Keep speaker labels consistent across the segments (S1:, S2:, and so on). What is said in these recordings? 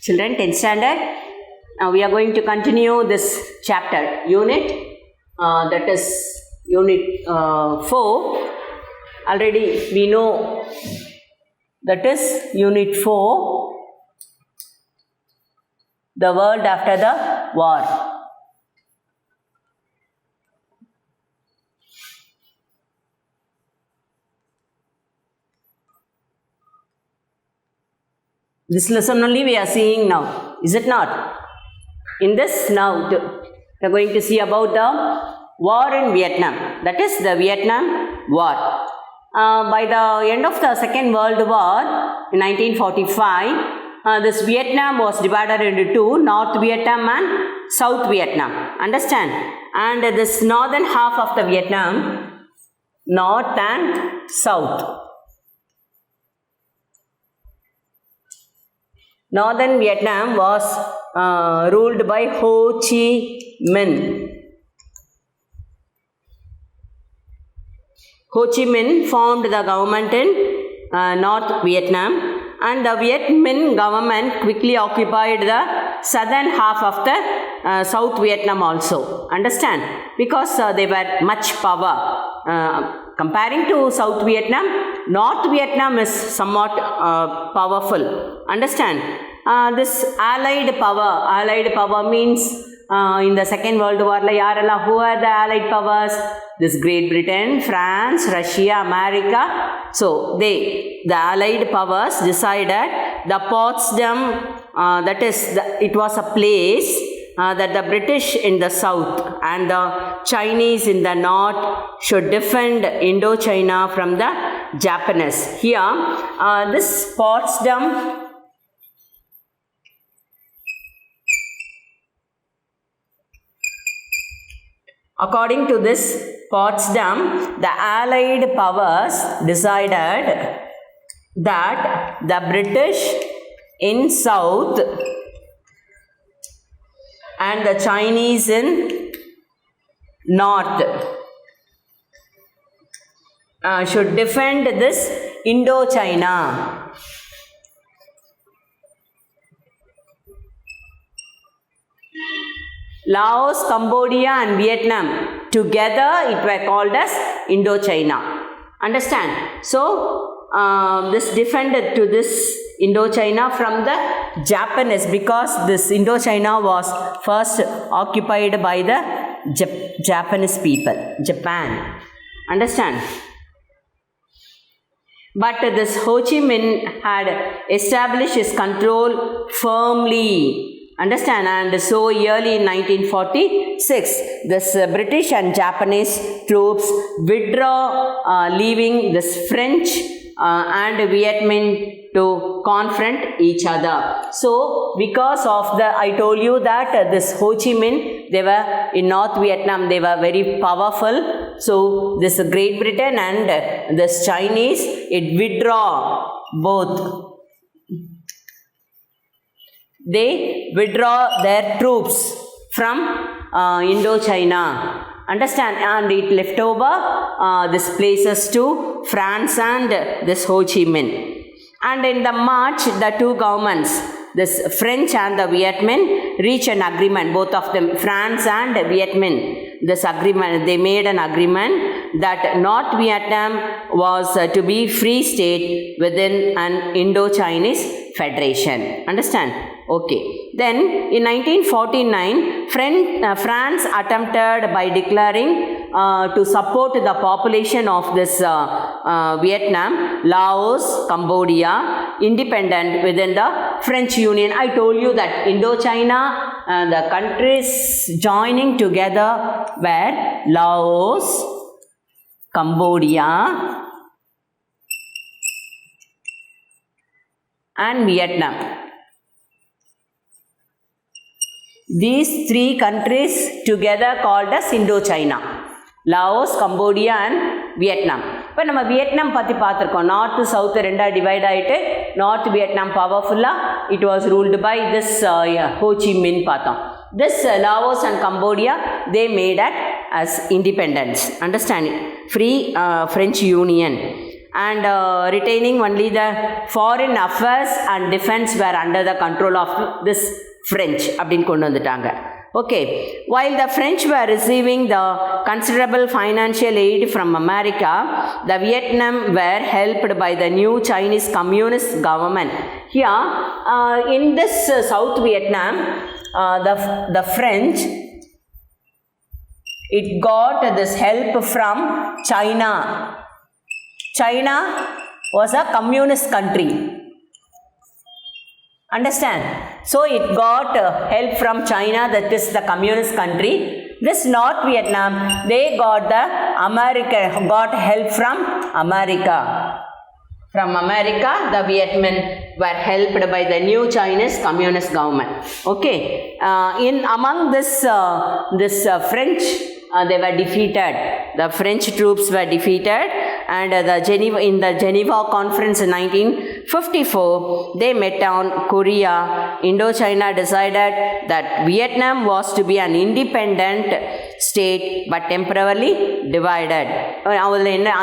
S1: Children, 10th standard. Now we are going to continue this chapter, unit, that is unit 4. Already we know that is unit 4, the world after the war. This lesson only we are seeing now, is it not? In this now, we are going to see about the war in Vietnam, that is the Vietnam War. By the end of the Second World War, in 1945, this Vietnam was divided into two, North Vietnam and South Vietnam, understand? And this northern half of the Vietnam, North and South. Northern Vietnam was ruled by Ho Chi Minh. Ho Chi Minh formed the government in North Vietnam, and the Viet Minh government quickly occupied the southern half of the South Vietnam also. Understand? Because they were much power. Comparing to South Vietnam, North Vietnam is somewhat powerful. Understand? This allied power means in the Second World War, who are the allied powers? This Great Britain, France, Russia, America. So, the allied powers decided the Potsdam, it was a place that the British in the south and the Chinese in the north should defend Indochina from the Japanese. Here, this Potsdam, according to this Potsdam, the Allied powers decided that the British in south and the Chinese in north should defend this Indochina. Laos, Cambodia and Vietnam together it were called as Indochina. Understand? So, this defended to this Indochina from the Japanese, because this Indochina was first occupied by the Japanese people, Japan. Understand? But this Ho Chi Minh had established his control firmly. Understand? And so early in 1946, this British and Japanese troops withdraw, leaving this French and Viet Minh to confront each other. So, because of I told you that this Ho Chi Minh, they were in North Vietnam, they were very powerful. So, this Great Britain and this Chinese, it withdraw both. They withdraw their troops from Indochina. Understand? And it left over these places to France and this Ho Chi Minh. And in the March, the two governments, this French and the Viet Minh, reached an agreement, both of them, France and Viet Minh. This agreement, they made an agreement that North Vietnam was to be free state within an Indo-Chinese federation. Understand? Okay. Then in 1949, France attempted by declaring to support the population of this Vietnam, Laos, Cambodia, independent within the French Union. I told you that Indochina, the countries joining together were Laos, Cambodia and Vietnam. These three countries together called as Indochina. Laos, Cambodia and Vietnam. இப்போ நம்ம Vietnam பற்றி பார்த்துருக்கோம். North south ரெண்டாக divide ஆகிட்டு north Vietnam பவர்ஃபுல்லாக it was ruled by this Ho Chi Minh பார்த்தோம். This Laos and Cambodia, they made it as independence. Understand it? Free French Union. and retaining only the foreign affairs and defense were under the control of this French அப்படின்னு கொண்டு வந்துட்டாங்க. Okay, while the French were receiving the considerable financial aid from America, the Vietnam were helped by the new Chinese Communist government. Here, in this South Vietnam, the French, it got this help from China. China was a communist country. Understand? So it got help from China, that is the communist country. This North Vietnam, they got help from America. From America, the Vietnam were helped by the new Chinese communist government. Okay, among this French, they were defeated. The French troops were defeated, and in the Geneva Conference in 1954, they met on Korea. Indochina decided that Vietnam was to be an independent state but temporarily divided.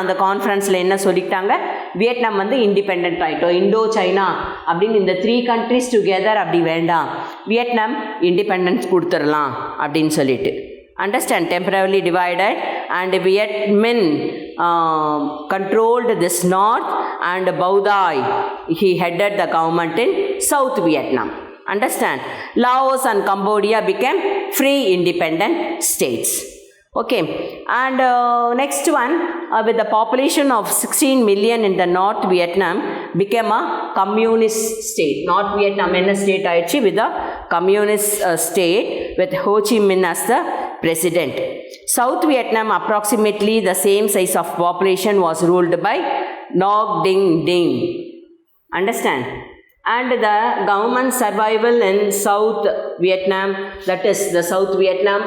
S1: அந்த கான்ஃபரன்ஸில் என்ன சொல்லிட்டாங்க, Vietnam வந்து independent ஆகிட்டோம், Indo China அப்படின்னு இந்த 3 countries together அப்படி வேண்டாம், Vietnam independence கொடுத்துடலாம் அப்படின்னு சொல்லிட்டு. Understand? Temporarily divided, and Viet Minh controlled this north, and Bao Dai, he headed the government in South Vietnam. Understand? Laos and Cambodia became free independent states. Okay, and next one, with the population of 16 million in the North Vietnam, became a communist state. North Vietnam in a state aichi with a communist state with Ho Chi Minh as the president. South Vietnam, approximately the same size of population, was ruled by Ngoc Dinh Dinh. Understand? And the government survival in South Vietnam, that is the South Vietnam,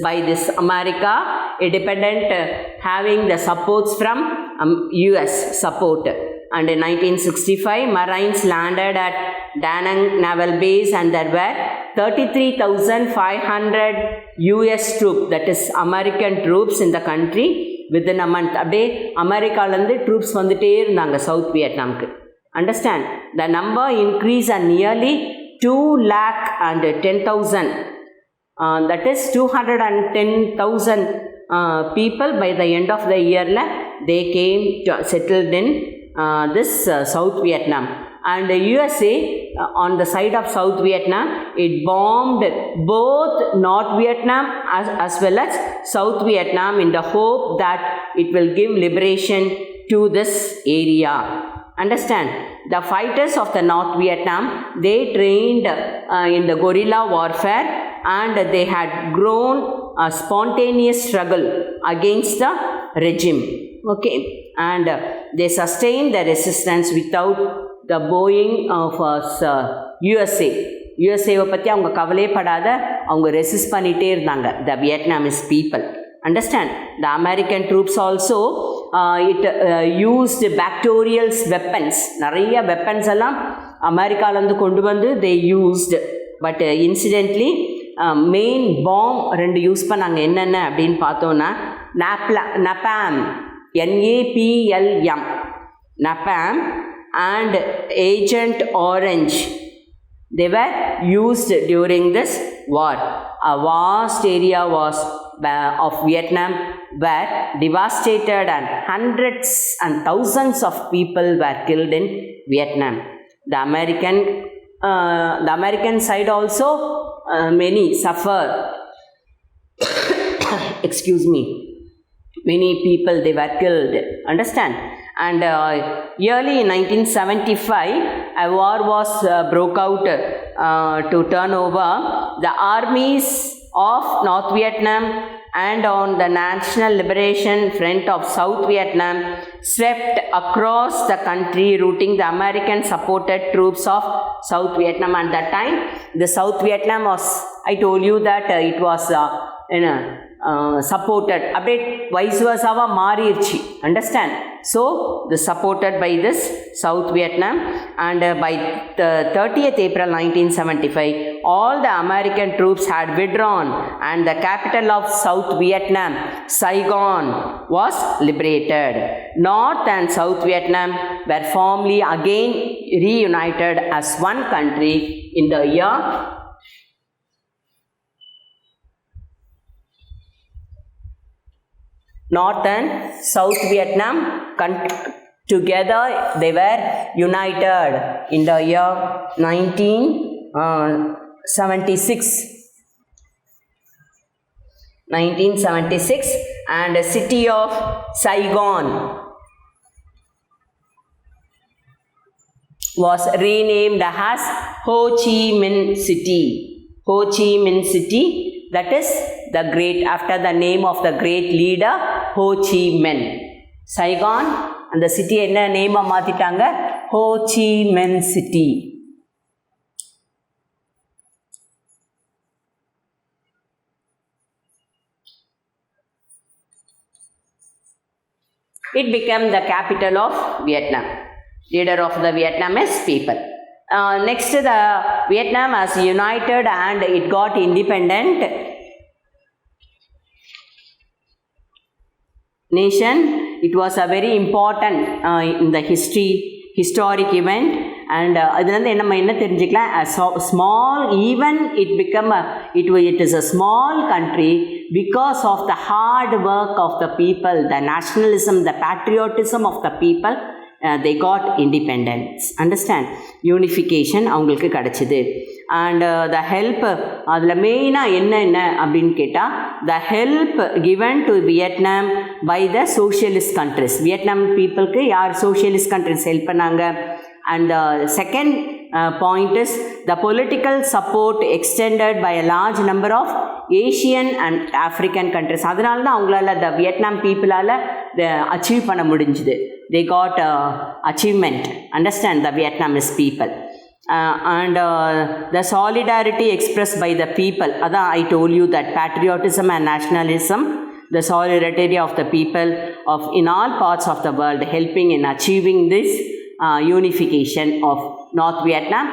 S1: by this America, independent, having the supports from US support. And in 1965, Marines landed at Da Nang Naval Base, and there were 33,500 US troops, that is American troops in the country within a month. அப்படியே அமெரிக்காலேருந்து troops வந்துட்டே இருந்தாங்க south வியட்நாமுக்கு. Understand? The number increased and nearly 210,000. That is 210,000 people by the end of the year. They came settled in this South Vietnam. And the USA, on the side of South Vietnam, it bombed both North Vietnam as well as South Vietnam in the hope that it will give liberation to this area. Understand? The fighters of the North Vietnam, they trained in the guerrilla warfare, and they had grown a spontaneous struggle against the regime. Okay, and they sustained the resistance without the bowing of USA. USAவை பற்றி அவங்க கவலைப்படாத, அவங்க resist பண்ணிகிட்டே இருந்தாங்க, the Vietnamese people. Understand? The American troops also used bacterial weapons. நிறைய weapons எல்லாம் அமெரிக்காவிலேருந்து கொண்டு வந்து they used, but incidentally main bomb 2 use பண்ணாங்க. என்னென்ன அப்படின்னு பார்த்தோன்னா, napalm, NAPLM, napalm, and Agent Orange. They were used during this war. A vast area of Vietnam were devastated, and hundreds and thousands of people were killed in Vietnam. The American side also, many suffer. Excuse me. Many people, they were killed. Understand? And early in 1975, a war was broke out to turn over. The armies of North Vietnam and on the National Liberation Front of South Vietnam swept across the country, routing the American-supported troops of South Vietnam. At that time, the South Vietnam was, I told you that it was supported அப்படியே wise வர்சாவாக மாறிடுச்சு. Understand? So this supported by this South Vietnam, and by the 30th April 1975 all the American troops had withdrawn and the capital of South Vietnam, Saigon, was liberated. North and South Vietnam were formally again reunited as one country in the year North and South Vietnam together they were united in the year 1976. 1976, and the city of Saigon was renamed as Ho Chi Minh City. Ho Chi Minh City, that is the great, after the name of the great leader Ho Chi Minh. Saigon and the city என்ன name மாத்திட்டாங்க? Ho Chi Minh City. It became the capital of Vietnam. Leader of the Vietnamese people. Next, the Vietnam has united and it got independent nation. It was a very important in the historic event, and adinadhu நம்ம என்ன தெரிஞ்சிக்கலாம், a small, even it is a small country because of the hard work of the people, the nationalism, the patriotism of the people. They got independence. Understand? Unification அவங்களுக்கு கிடச்சிது. And the help, அதில் மெயினாக என்ன அப்படின்னு கேட்டால், the help given to Vietnam by the socialist countries. Vietnam peopleக்கு யார் socialist countries help பண்ணாங்க? And the second point is the political support extended by a large number of Asian and African countries. அதனால தான் அவங்களால the Vietnam peopleால் achieve பண்ண முடிஞ்சுது. They got achievement. Understand? The Vietnamese people. And the solidarity expressed by the people. Adha I told you that patriotism and nationalism, the solidarity of the people of in all parts of the world helping in achieving this unification of North Vietnam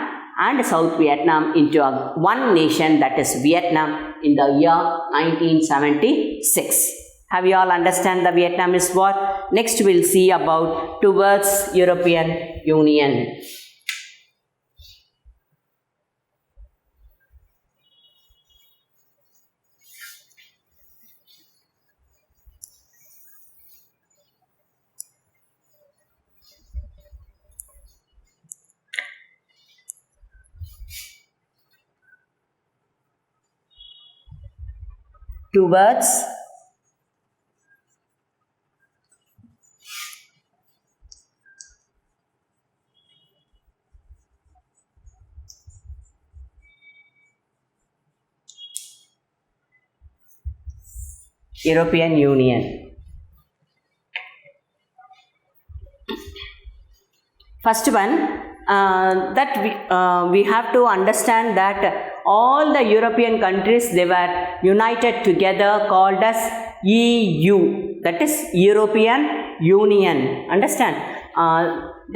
S1: and South Vietnam into one nation, that is Vietnam, in the year 1976. Have you all understand the Vietnamese war? Next we'll see about towards European Union. Towards European Union. First one, that we have to understand that all the European countries, they were united together, called as EU, that is European Union. Understand?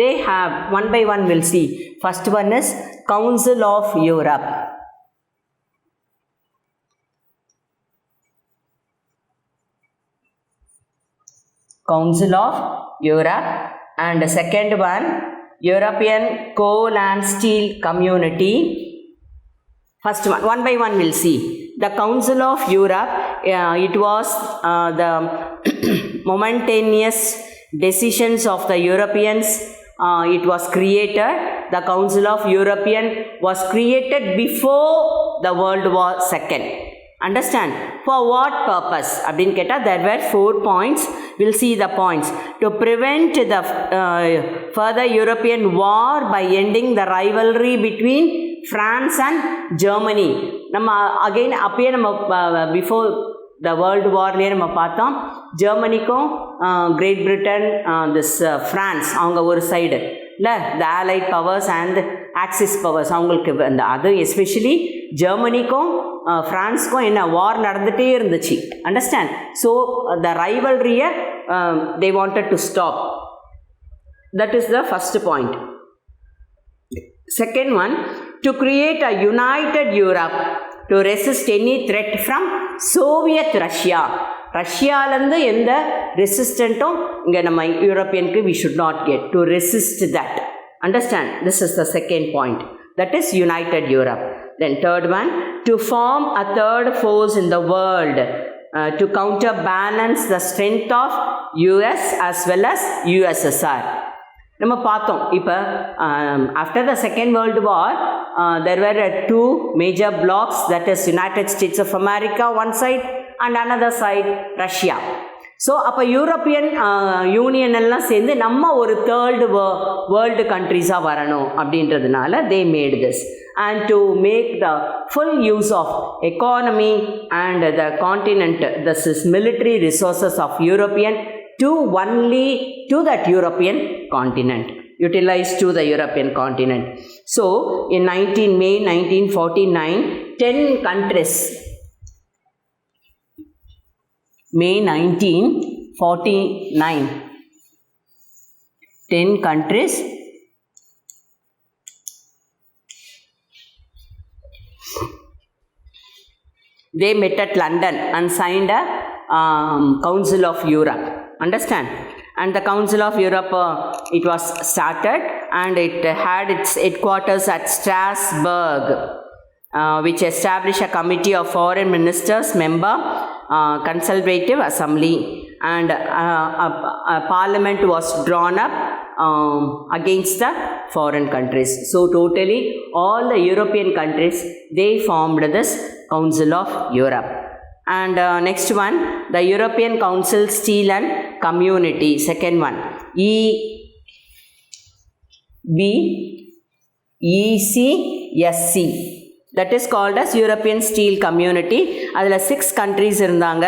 S1: They have, one by one we'll see. First one is Council of Europe. Council of Europe. And the second one, European Coal and Steel Community. First one by one we'll see. The Council of Europe, it was the momentaneous decisions of the Europeans. It was created. The Council of European was created before the World War II. Understand? For what purpose? Abdin keta, there were 4 points. We'll see the points. To prevent the further European war by ending the rivalry between France and Germany. Nama again appear before the World War le nama paathom, Germany ko Great Britain, this France avanga ஒரு side, the Allied powers and Axis powers, அவங்களுக்கு அந்த அது especially ஜெர்மனிக்கும் ஃப்ரான்ஸ்க்கும் என்ன war நடந்துகிட்டே இருந்துச்சு. Understand? So the ரைவல்ரியை they wanted to stop. That is the first point. Second one, to create a united Europe to resist any threat from Soviet Russia. ரஷ்யாவிலேருந்து எந்த ரெசிஸ்டண்ட்டும் இங்கே நம்ம யூரோப்பியனுக்கு we should not get to resist that. Understand? This is the second point. That is united Europe. Then third one, to form a third force in the world to counterbalance the strength of US as well as USSR. நம்ம பார்த்தோம் இப்போ after the second world war there were two major blocks, that is United States of America one side and another side Russia. So அப்போ European union எல்லாம் சேர்ந்து நம்ம ஒரு third world கண்ட்ரீஸாக வரணும் அப்படின்றதுனால they made this and to make the full use of economy and the continent, this is military resources of European to only to that European continent, utilized to the European continent. So in May 1949, 10 countries, May 1949, 10 countries they met at London and signed a Council of Europe. Understand? And the Council of Europe, it was started and it had its headquarters at Strasbourg, which established a committee of foreign ministers, member, consultative assembly, and a parliament was drawn up against the foreign countries. So totally all the European countries, they formed this Council of Europe. And next one, the European Council Steel and Community, second one, ECSC, that is called as European Steel Community. அதில் 6 countries இருந்தாங்க,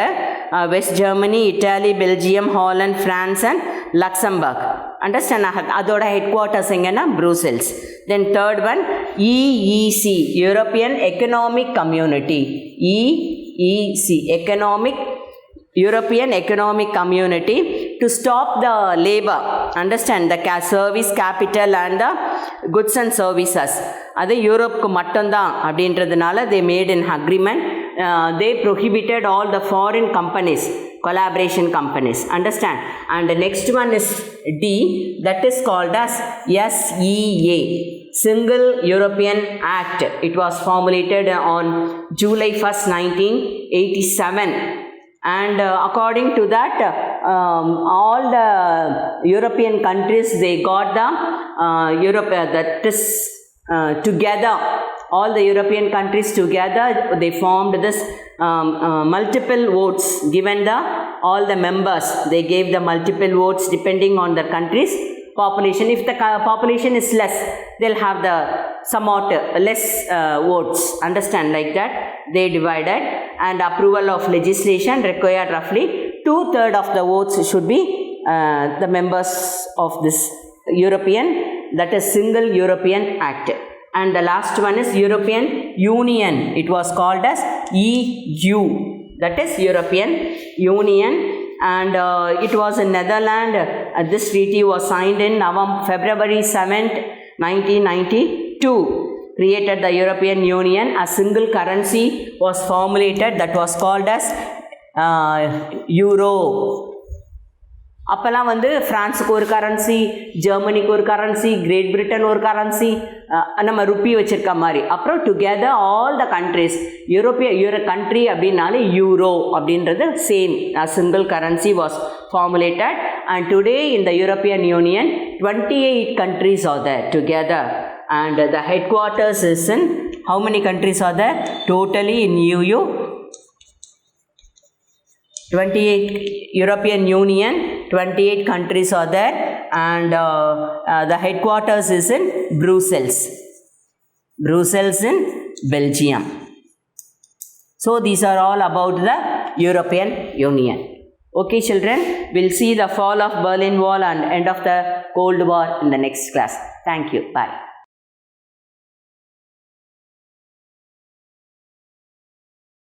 S1: West Germany, Italy, Belgium, Holland, France and Luxembourg. Understand? அதோட headquarters எங்கன்னா Brussels. Then third one EEC, European Economic Community, EEC, European Economic Community, to stop the labor, understand, the service capital and the goods and services. அது யூரோப்புக்கு மட்டும்தான் அப்படின்றதுனால they made an agreement. They prohibited all the foreign companies, collaboration companies. Understand? And the next one is D, that is called as SEA, Single European Act. It was formulated on July 1st, 1987. And according to that, all the European countries, they got the that is together, all the European countries together, they formed this multiple votes given the all the members. They gave the multiple votes depending on the country's population. If the population is less, they'll have the somewhat less votes. Understand? Like that they divided, and approval of legislation required roughly 2/3 of the votes should be the members of this European, that is Single European Act. And the last one is European Union. It was called as EU, that is European Union. And it was in Netherlands. This treaty was signed in February 7th, 1992. Created the European Union. A single currency was formulated that was called as Euro. அப்போல்லாம் வந்து ஃப்ரான்ஸுக்கு ஒரு currency, ஜெர்மனிக்கு ஒரு currency, great Britain ஒரு currency, நம்ம rupee வச்சுருக்க மாதிரி. அப்புறம் together all the countries, country அப்படின்னாலே யூரோ அப்படின்றது same, single currency was formulated. And today in the European union 28 countries are there together, and the headquarters is in, how many countries are there totally in EU? 28 European Union, 28 countries are there, and the headquarters is in Brussels in Belgium. So these are all about the European Union. Okay children, we'll see the fall of Berlin Wall and end of the Cold War in the next class. Thank you. Bye.